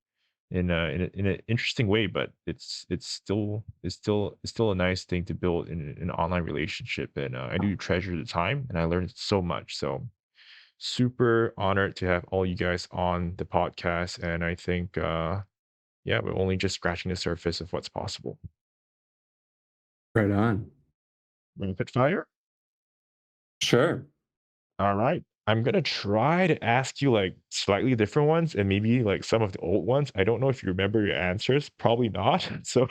in an interesting way. But it's still a nice thing to build in an online relationship, and I do treasure the time, and I learned so much. So super honored to have all you guys on the podcast, and I think yeah, we're only just scratching the surface of what's possible. Right on. Rapid fire. Sure. All right. I'm gonna try to ask you like slightly different ones and maybe like some of the old ones. I don't know if you remember your answers. Probably not. So,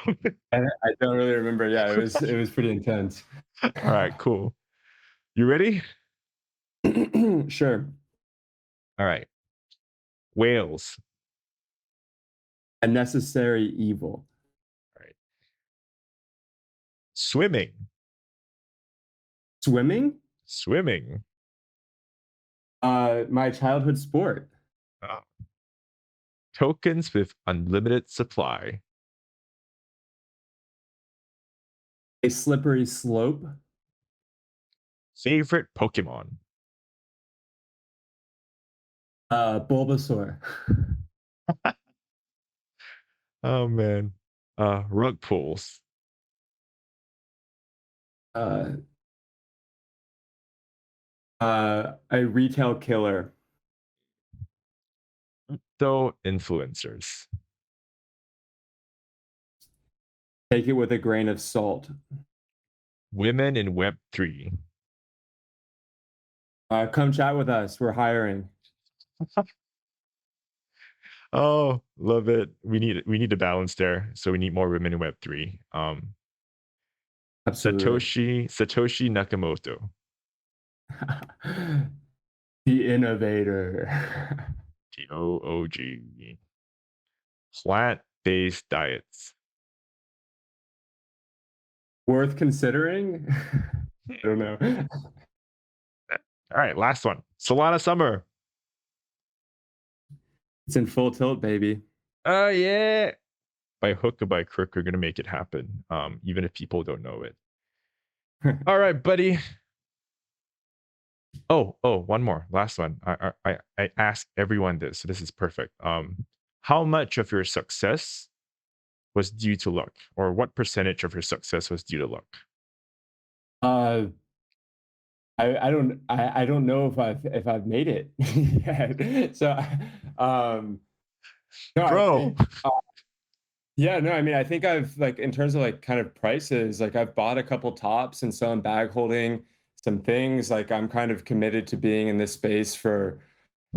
I don't really remember. Yeah, it was pretty intense. all right, cool. You ready? Sure. All right. Whales. A necessary evil. All right. Swimming. Swimming? Swimming. My childhood sport. Uh, Tokens with unlimited supply. A slippery slope. Favorite Pokemon. Bulbasaur. Oh man. Rug pulls. Uh, a retail killer. Though influencers. Take it with a grain of salt. Women in Web 3. Come chat with us. We're hiring. Oh, love it. We need a balance there. So we need more women in Web 3. Absolutely. Satoshi Nakamoto. The innovator. TOOG. Plant-based diets. Worth considering? I don't know. All right, last one. Solana Summer. It's in full tilt, baby. Oh yeah. By hook or by crook, we're gonna make it happen. Even if people don't know it. All right, buddy. Oh, one more. Last one. I ask everyone this, so this is perfect. How much of your success was due to luck, or what percentage of your success was due to luck? uh, I don't know if I've made it yet. So, um, no, Bro. yeah, no, I mean, I think I've like in terms of like kind of prices, like I've bought a couple tops and so I'm bag holding some things. Like I'm kind of committed to being in this space for,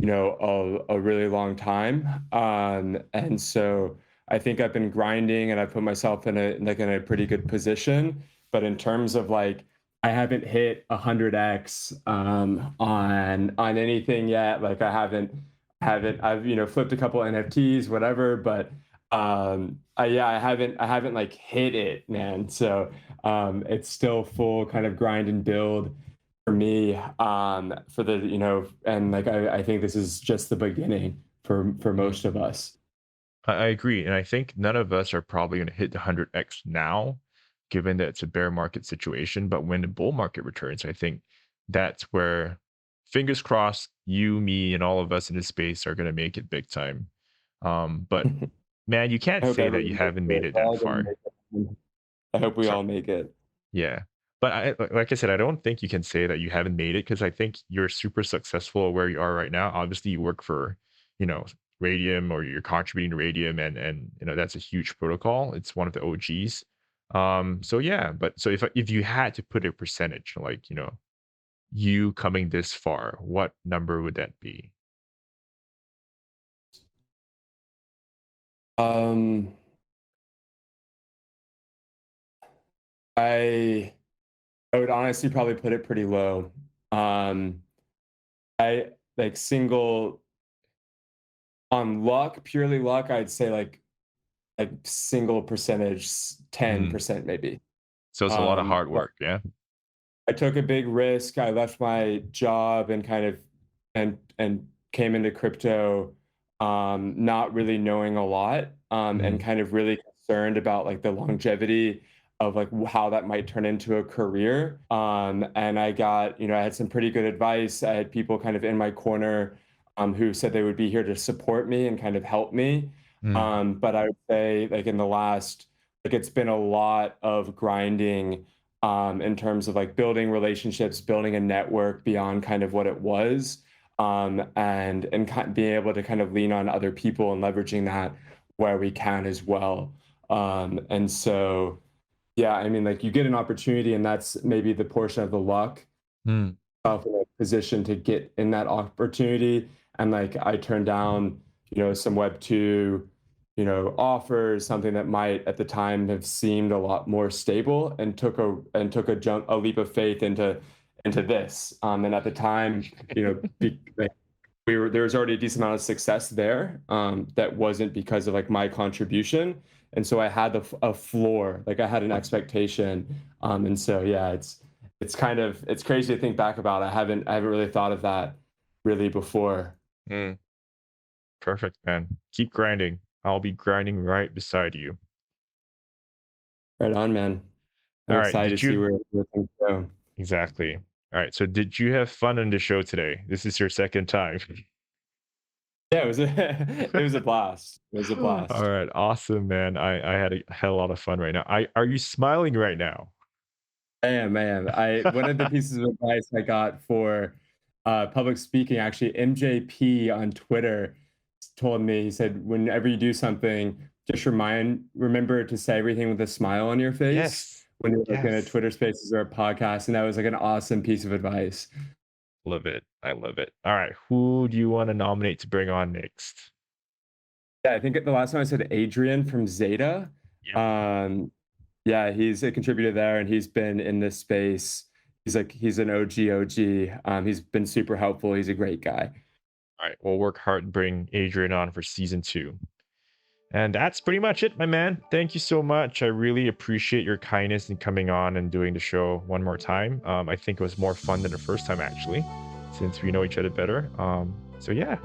a really long time. And so I think I've been grinding and I put myself in a pretty good position. But in terms of like I haven't hit 100x on anything yet. Like I haven't I've flipped a couple NFTs, whatever, but yeah, I haven't like hit it, man. So it's still full kind of grind and build for me, for the and like I think this is just the beginning for Mhm. most of us. I agree, and I think none of us are probably gonna hit the 100x now, given that it's a bear market situation. But when the bull market returns, I think that's where, fingers crossed, you, me, and all of us in this space are gonna make it big time. But man, you I can't hope say that you everyone makes haven't made it. it We're that all gonna far. make it. I hope we Sorry. all make it. Yeah. But like I said, I don't think you can say that you haven't made it because I think you're super successful where you are right now. Obviously, you work for, you know, Radium, or you're contributing to Radium, and that's a huge protocol. It's one of the OGs. So yeah, but so if you had to put a percentage, like, you coming this far, what number would that be? Um, I I would honestly probably put it pretty low. Um, I like single on luck, purely luck, I'd say like like single percentage, Mm. 10% maybe. So it's a lot of hard But work. Yeah. I took a big risk. I left my job and kind of and came into crypto, not really knowing a lot, and Mm. kind of really concerned about like the longevity of like how that might turn into a career. And I got, I had some pretty good advice. I had people kind of in my corner, who said they would be here to support me and kind of help me. Mm. But I would say like in the last, like it's been a lot of grinding, in terms of like building relationships, building a network beyond kind of what it was, and being able to kind of lean on other people and leveraging that where we can as well. And so, yeah, I mean, like you get an opportunity, and that's maybe the portion of the luck Mm. in a position to get in that opportunity. And like I turned down, some Web2, offers, something that might at the time have seemed a lot more stable, and took a leap of faith into this. And at the time, like there was already a decent amount of success there, that wasn't because of like my contribution. And so I had a floor, like I had an expectation. And so yeah, it's crazy to think back about. I haven't really thought of that really before. Mm. Perfect, man. Keep grinding. I'll be grinding right beside you. Right on, man. I'm All right. excited to Did see you where things go. exactly? All right. So did you have fun on the show today? This is your second time. Yeah, it was it was a blast. It was a All blast. right. Awesome, man. I had a lot of fun right now. Are you smiling right now? I am, I am. One of the pieces of advice I got for public speaking, actually, MJP on Twitter told me, he said, whenever you do something, just remember to say everything with a smile on your face Yes. when you're like in a Yes. Twitter Spaces or a podcast. And that was like an awesome piece of advice. Love it. I love it. All right. Who do you want to nominate to bring on next? Yeah, I think the last time I said Adrian from Zeta. Yep. Um, yeah, he's a contributor there, and he's been in this space. He's an OG. He's been super helpful. He's a great guy. All right. We'll work hard and bring Adrian on for season 2. And that's pretty much it, my man. Thank you so much. I really appreciate your kindness in coming on and doing the show one more time. I think it was more fun than the first time, actually, since we know each other better. So yeah.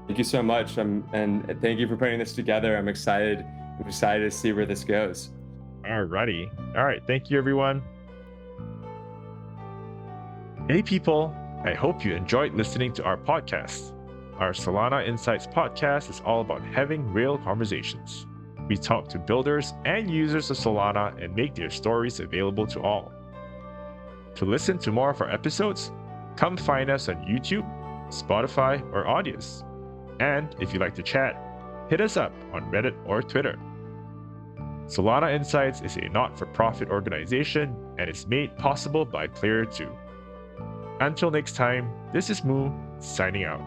Thank you so much. And thank you for putting this together. I'm excited. I'm excited to see where this goes. Alrighty. All right. Thank you, everyone. Hey, people. I hope you enjoyed listening to our podcast. Our Solana Insights podcast is all about having real conversations. We talk to builders and users of Solana and make their stories available to all. To listen to more of our episodes, come find us on YouTube, Spotify, or Audius. And if you'd like to chat, hit us up on Reddit or Twitter. Solana Insights is a not-for-profit organization and is made possible by Player 2. Until next time, this is Moo, signing out.